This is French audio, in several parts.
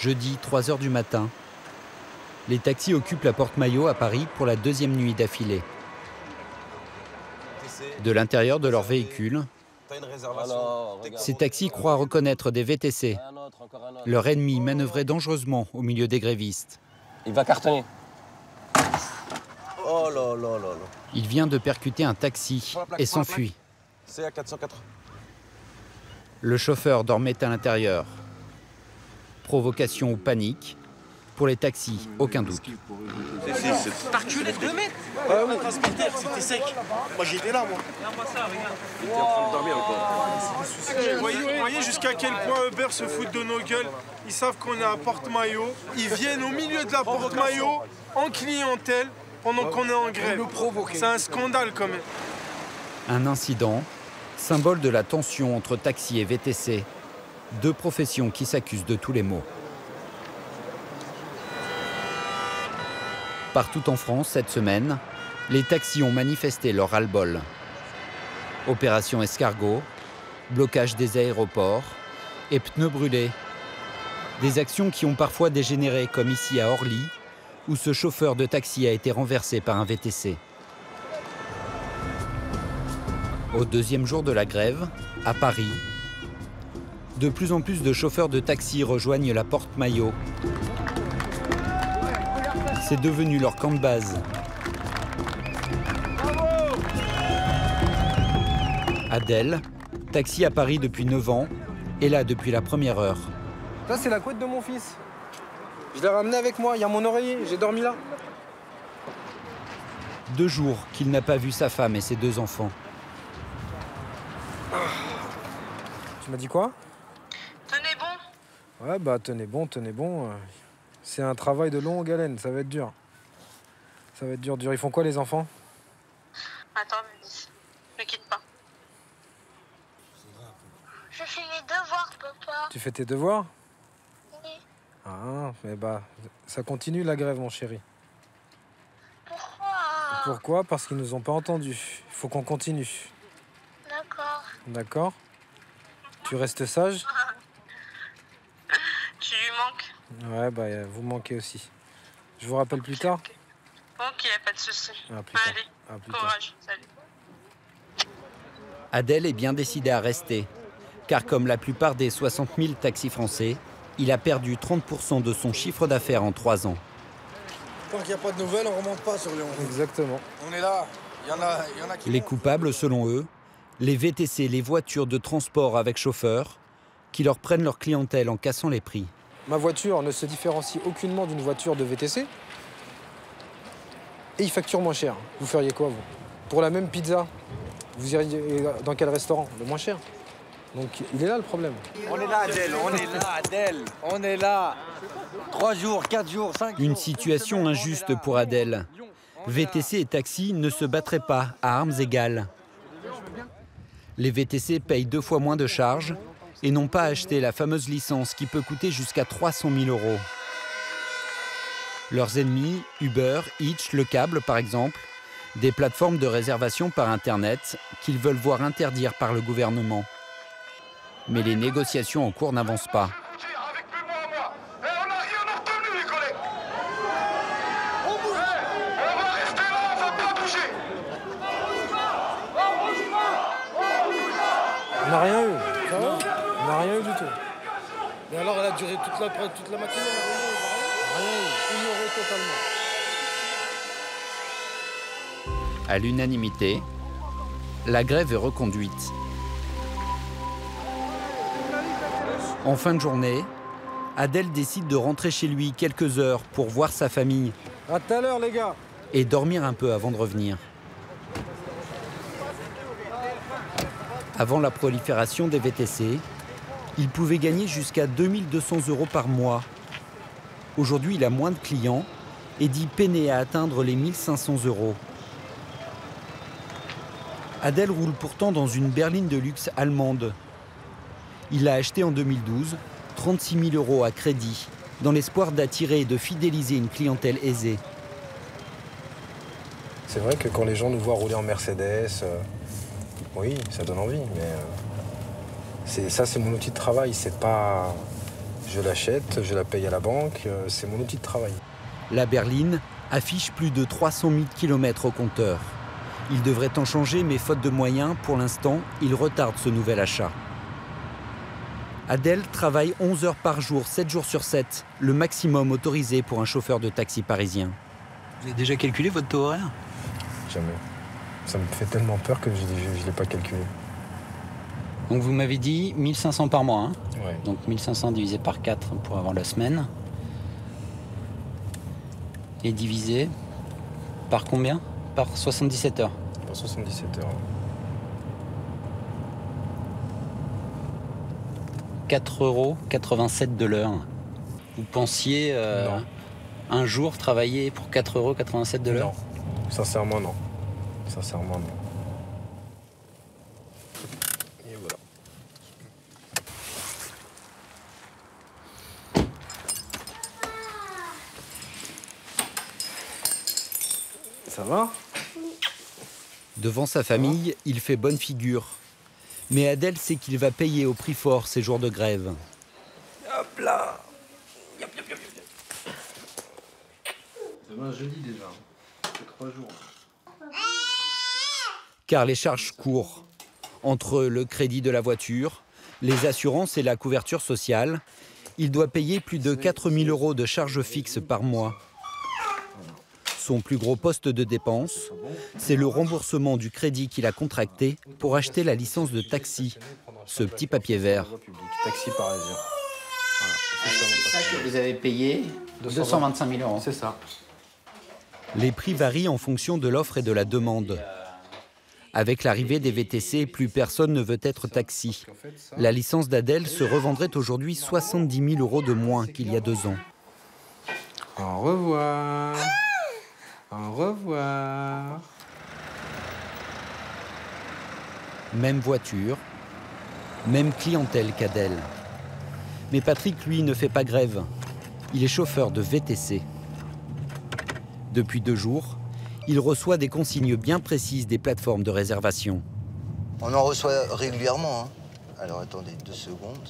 Jeudi, 3 h du matin. Les taxis occupent la Porte Maillot à Paris pour la deuxième nuit d'affilée. De l'intérieur de leur véhicule, ces taxis croient reconnaître des VTC. Leur ennemi manœuvrait dangereusement au milieu des grévistes. Il va cartonner. Oh là là là là. Il vient de percuter un taxi et s'enfuit. C'est à 404. Le chauffeur dormait à l'intérieur. Provocation ou panique? Pour les taxis, aucun doute. T'as reculé de 2 mètres? Ouais, mon transporteur, c'était sec. Moi j'étais là, moi. Il était en train de dormir encore. Vous voyez jusqu'à quel point Uber se foutent de nos gueules. Ils savent qu'on est à Porte-Maillot. Ils viennent au milieu de la Porte-Maillot en clientèle pendant qu'on est en grève. C'est un scandale quand même. Un incident, symbole de la tension entre taxi et VTC. Deux professions qui s'accusent de tous les maux. Partout en France, cette semaine, les taxis ont manifesté leur ras-le-bol. Opération escargot, blocage des aéroports et pneus brûlés. Des actions qui ont parfois dégénéré, comme ici à Orly, où ce chauffeur de taxi a été renversé par un VTC. Au deuxième jour de la grève, à Paris, de plus en plus de chauffeurs de taxi rejoignent la Porte Maillot. C'est devenu leur camp de base. Adèle, taxi à Paris depuis 9 ans, est là depuis la première heure. Ça, c'est la couette de mon fils. Je l'ai ramené avec moi, il y a mon oreiller, j'ai dormi là. 2 jours qu'il n'a pas vu sa femme et ses 2 enfants. Tu m'as dit quoi? Tenez bon. Ouais, bah tenez bon. C'est un travail de longue haleine, ça va être dur. Ça va être dur. Ils font quoi les enfants? Attends, ne quitte pas. Je fais mes devoirs, papa. Tu fais tes devoirs? Oui. Ah, mais bah, ça continue la grève, mon chéri. Pourquoi? Pourquoi? Parce qu'ils nous ont pas entendus. Il faut qu'on continue. D'accord. D'accord? Tu restes sage? Tu lui manques? Ouais, bah, vous manquez aussi. Je vous rappelle plus tard? Ok, pas de souci. Ah, plus tard. Allez, Ah, plus tard. courage, salut. Adèle est bien décidé à rester, car comme la plupart des 60 000 taxis français, il a perdu 30% de son chiffre d'affaires en 3 ans. Tant qu'il n'y a pas de nouvelles, on ne remonte pas sur Lyon. Exactement. On est là, il y en a qui... Les coupables, selon eux, les VTC, les voitures de transport avec chauffeur, qui leur prennent leur clientèle en cassant les prix. Ma voiture ne se différencie aucunement d'une voiture de VTC. Et ils facturent moins cher. Vous feriez quoi, vous? Pour la même pizza, vous iriez dans quel restaurant? Le moins cher. Donc il est là le problème. On est là, Adèle, on est là. 3 jours, 4 jours, 5 jours. Une situation injuste pour Adèle. VTC et taxi ne se battraient pas à armes égales. Les VTC payent 2 fois moins de charges et n'ont pas acheté la fameuse licence qui peut coûter jusqu'à 300 000 €. Leurs ennemis, Uber, Hitch, Le Câble par exemple, des plateformes de réservation par Internet qu'ils veulent voir interdire par le gouvernement. Mais les négociations en cours n'avancent pas. On n'a rien eu. Ça va? On n'a rien eu du tout. Mais alors, elle a duré toute la matinée, Rien eu. Ignoré totalement. À l'unanimité, la grève est reconduite. En fin de journée, Adèle décide de rentrer chez lui quelques heures pour voir sa famille À tout à l'heure, les gars. et dormir un peu avant de revenir. Avant la prolifération des VTC, il pouvait gagner jusqu'à 2 200 € par mois. Aujourd'hui, il a moins de clients et dit peiner à atteindre les 1 500 €. Adèle roule pourtant dans une berline de luxe allemande. Il l'a achetée en 2012, 36 000 € à crédit, dans l'espoir d'attirer et de fidéliser une clientèle aisée. C'est vrai que quand les gens nous voient rouler en Mercedes, oui, ça donne envie, mais c'est mon outil de travail, c'est pas Je l'achète, je la paye à la banque, c'est mon outil de travail. La berline affiche plus de 300 000 km au compteur. Il devrait en changer, mais faute de moyens, pour l'instant, il retarde ce nouvel achat. Adel travaille 11 heures par jour, 7 jours sur 7, le maximum autorisé pour un chauffeur de taxi parisien. Vous avez déjà calculé votre taux horaire? Jamais. Ça me fait tellement peur que je ne l'ai pas calculé. Donc vous m'avez dit 1500 par mois, hein? Ouais. Donc 1500 divisé par 4 pour avoir la semaine. Et divisé par combien? Par 77 heures. Par 77 heures. 4,87 € de l'heure. Vous pensiez un jour travailler pour 4,87 € de l'heure? Non, sincèrement non. Sincèrement non. Et voilà. Ça va? Devant sa famille, il fait bonne figure. Mais Adel sait qu'il va payer au prix fort ces jours de grève. Hop là. Demain jeudi déjà. C'est 3 jours. Car les charges courent. Entre le crédit de la voiture, les assurances et la couverture sociale, il doit payer plus de 4 000 € de charges fixes par mois. Son plus gros poste de dépense, c'est le remboursement du crédit qu'il a contracté pour acheter la licence de taxi, ce petit papier vert. Taxi parisien. Voilà. C'est ça que vous avez payé 225 000 €. C'est ça. Les prix varient en fonction de l'offre et de la demande. Avec l'arrivée des VTC, plus personne ne veut être taxi. La licence d'Adel se revendrait aujourd'hui 70 000 € de moins qu'il y a 2 ans. Au revoir. Au revoir. Même voiture, même clientèle qu'Adel. Mais Patrick, lui, ne fait pas grève. Il est chauffeur de VTC. Depuis 2 jours, il reçoit des consignes bien précises des plateformes de réservation. On en reçoit régulièrement. Alors attendez 2 secondes.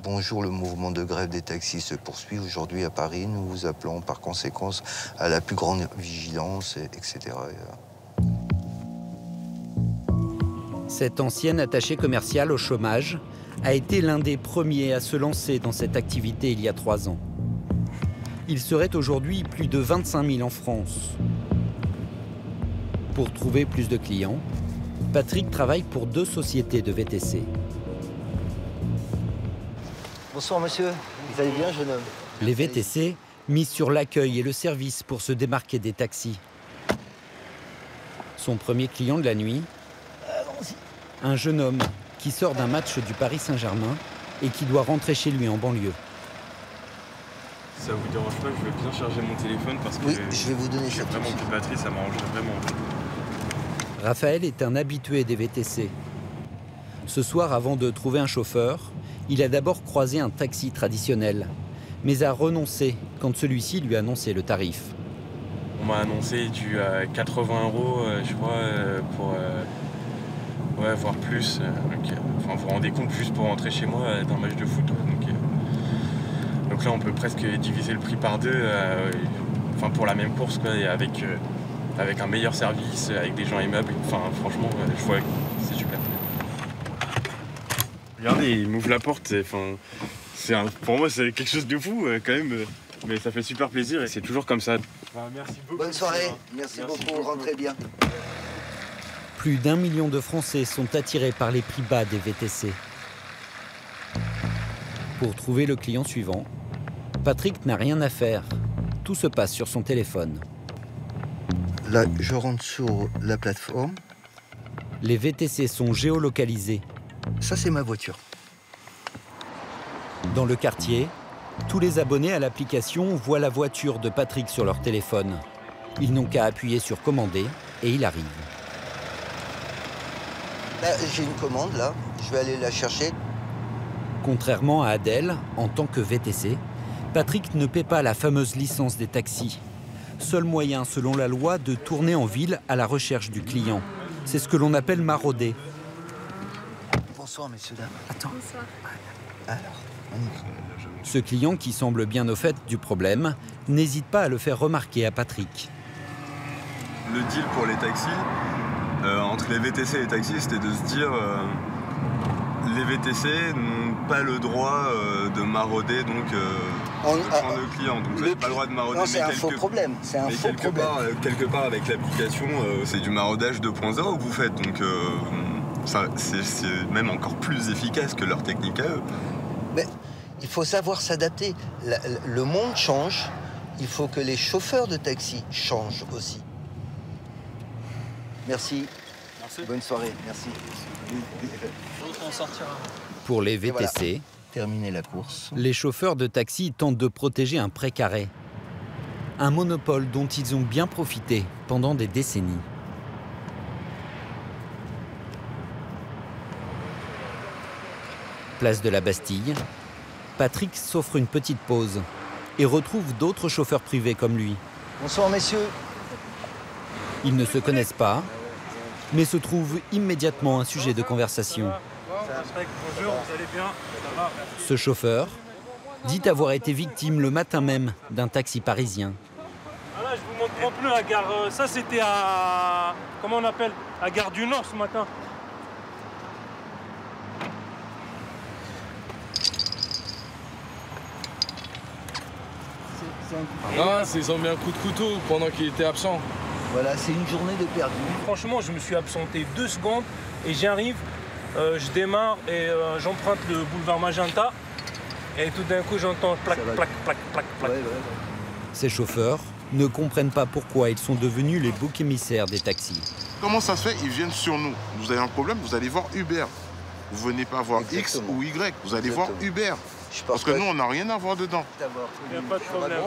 Bonjour, le mouvement de grève des taxis se poursuit aujourd'hui à Paris. Nous vous appelons par conséquence à la plus grande vigilance, etc. Cet ancien attaché commercial au chômage a été l'un des premiers à se lancer dans cette activité il y a 3 ans. Il serait aujourd'hui plus de 25 000 en France. Pour trouver plus de clients, Patrick travaille pour 2 sociétés de VTC. Bonsoir monsieur, vous allez bien jeune homme? Les VTC misent sur l'accueil et le service pour se démarquer des taxis. Son premier client de la nuit, un jeune homme qui sort d'un match du Paris Saint-Germain et qui doit rentrer chez lui en banlieue. Ça vous dérange pas, je veux bien charger mon téléphone parce que oui, je vais vous donner j'ai ça. vraiment plus de batterie, ça m'arrange vraiment. Raphaël est un habitué des VTC. Ce soir, avant de trouver un chauffeur, il a d'abord croisé un taxi traditionnel, mais a renoncé quand celui-ci lui a annoncé le tarif. On m'a annoncé du 80 €, je crois, pour ouais, voire plus. Enfin, vous vous rendez compte, juste pour rentrer chez moi d'un match de foot. Donc là, on peut presque diviser le prix par 2, enfin pour la même course, quoi, et avec un meilleur service, avec des gens aimables. Enfin, franchement, je vois que c'est super. Regardez, il m'ouvre la porte. Enfin, pour moi, c'est quelque chose de fou quand même. Mais ça fait super plaisir et c'est toujours comme ça. Merci beaucoup. Bonne soirée, merci beaucoup, rentrez bien. Plus d'1 million de Français sont attirés par les prix bas des VTC. Pour trouver le client suivant, Patrick n'a rien à faire. Tout se passe sur son téléphone. Là, je rentre sur la plateforme. Les VTC sont géolocalisés. Ça, c'est ma voiture. Dans le quartier, tous les abonnés à l'application voient la voiture de Patrick sur leur téléphone. Ils n'ont qu'à appuyer sur « Commander » et il arrive. Là, j'ai une commande, là. Je vais aller la chercher. Contrairement à Adel, en tant que VTC, Patrick ne paie pas la fameuse licence des taxis. Seul moyen, selon la loi, de tourner en ville à la recherche du client. C'est ce que l'on appelle marauder. Bonsoir, messieurs, dames. Attends. Bonsoir. Alors, on y va. Ce client, qui semble bien au fait du problème, n'hésite pas à le faire remarquer à Patrick. Le deal pour les taxis, entre les VTC et les taxis, c'était de se dire les VTC n'ont pas le droit de marauder donc de clients. Donc vous n'avez pas le droit de marauder. Non, c'est un faux problème. C'est un faux problème. Quelque part, avec l'application, c'est du maraudage 2.0 que vous faites. Donc c'est même encore plus efficace que leur technique à eux. Mais il faut savoir s'adapter. Le monde change. Il faut que les chauffeurs de taxi changent aussi. Merci. Merci. Bonne soirée. Merci. Pour les VTC, voilà. Terminer la course. Les chauffeurs de taxi tentent de protéger un précaré. Un monopole dont ils ont bien profité pendant des décennies. Place de la Bastille, Patrick s'offre une petite pause et retrouve d'autres chauffeurs privés comme lui. Bonsoir, messieurs. Ils ne se connaissent pas, mais se trouvent immédiatement un sujet de conversation. Bonjour, vous allez bien? Ça va? Ce chauffeur dit avoir été victime le matin même d'un taxi parisien. Ah là, je vous montre mon pneu à gare. Ça, c'était à. Comment on appelle? À Gare du Nord ce matin. Non, ils ont mis un coup de couteau pendant qu'il était absent. Voilà, c'est une journée de perdu. Franchement, je me suis absenté 2 secondes et j'arrive, je démarre et j'emprunte le boulevard Magenta. Et tout d'un coup, j'entends plac, plac, plac, plac, plac. Ouais. Ces chauffeurs ne comprennent pas pourquoi ils sont devenus les boucs émissaires des taxis. Comment ça se fait? Ils viennent sur nous. Vous avez un problème, vous allez voir Uber. Vous venez pas voir X ou Y, vous allez voir Uber. Parce que nous, on n'a rien à voir dedans. Il n'y a pas de problème.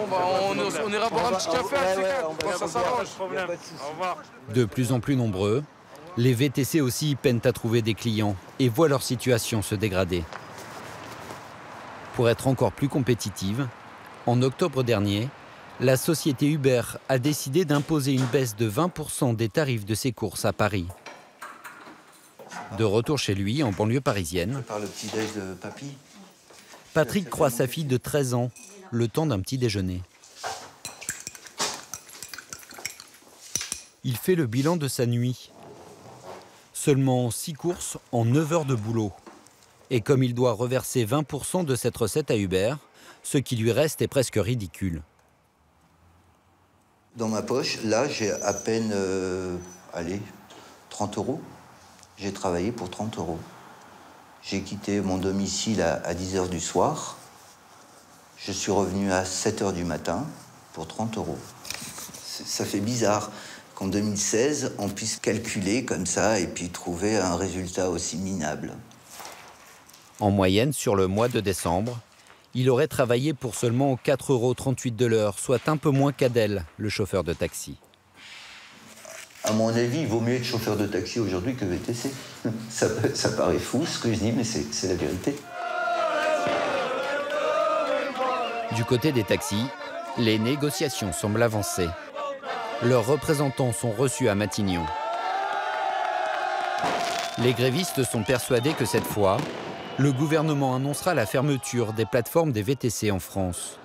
On ira boire un petit café à C4. Ça s'arrange. Au revoir. De plus en plus nombreux, les VTC aussi peinent à trouver des clients et voient leur situation se dégrader. Pour être encore plus compétitive, en octobre dernier, la société Uber a décidé d'imposer une baisse de 20% des tarifs de ses courses à Paris. De retour chez lui, en banlieue parisienne, Par le petit déj de papy. Patrick croise sa fille de 13 ans, le temps d'un petit déjeuner. Il fait le bilan de sa nuit. Seulement 6 courses en 9 heures de boulot. Et comme il doit reverser 20% de cette recette à Uber, ce qui lui reste est presque ridicule. Dans ma poche, là, j'ai à peine, 30 €. J'ai travaillé pour 30 €. J'ai quitté mon domicile à 10 h du soir. Je suis revenu à 7 h du matin pour 30 €. Ça fait bizarre qu'en 2016, on puisse calculer comme ça et puis trouver un résultat aussi minable. En moyenne, sur le mois de décembre, il aurait travaillé pour seulement 4,38 € de l'heure, soit un peu moins qu'Adèle, le chauffeur de taxi. À mon avis, il vaut mieux être chauffeur de taxi aujourd'hui que VTC. Ça paraît fou ce que je dis, mais c'est la vérité. Du côté des taxis, les négociations semblent avancer. Leurs représentants sont reçus à Matignon. Les grévistes sont persuadés que cette fois, le gouvernement annoncera la fermeture des plateformes des VTC en France.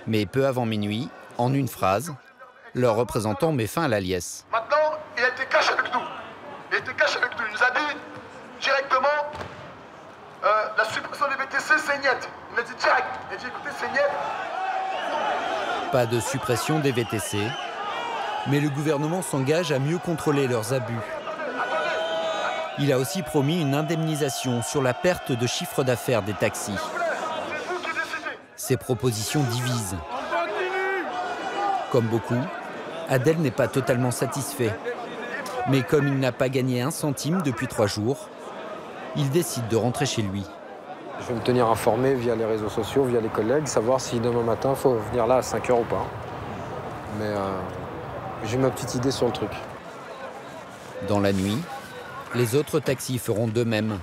Mais peu avant minuit, en une phrase, leur représentant met fin à la liesse. Maintenant, il a été cash avec nous. Il nous a dit directement la suppression des VTC, c'est net. Il m'a dit direct. Il a dit écoutez, c'est net. Pas de suppression des VTC, mais le gouvernement s'engage à mieux contrôler leurs abus. Il a aussi promis une indemnisation sur la perte de chiffre d'affaires des taxis. Ces propositions divisent. Comme beaucoup, Adèle n'est pas totalement satisfait. Mais comme il n'a pas gagné un centime depuis 3 jours, il décide de rentrer chez lui. Je vais me tenir informé via les réseaux sociaux, via les collègues, savoir si demain matin, il faut venir là à 5 h ou pas. Mais j'ai ma petite idée sur le truc. Dans la nuit, les autres taxis feront de même.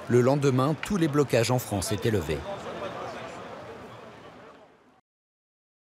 Le lendemain, tous les blocages en France étaient levés.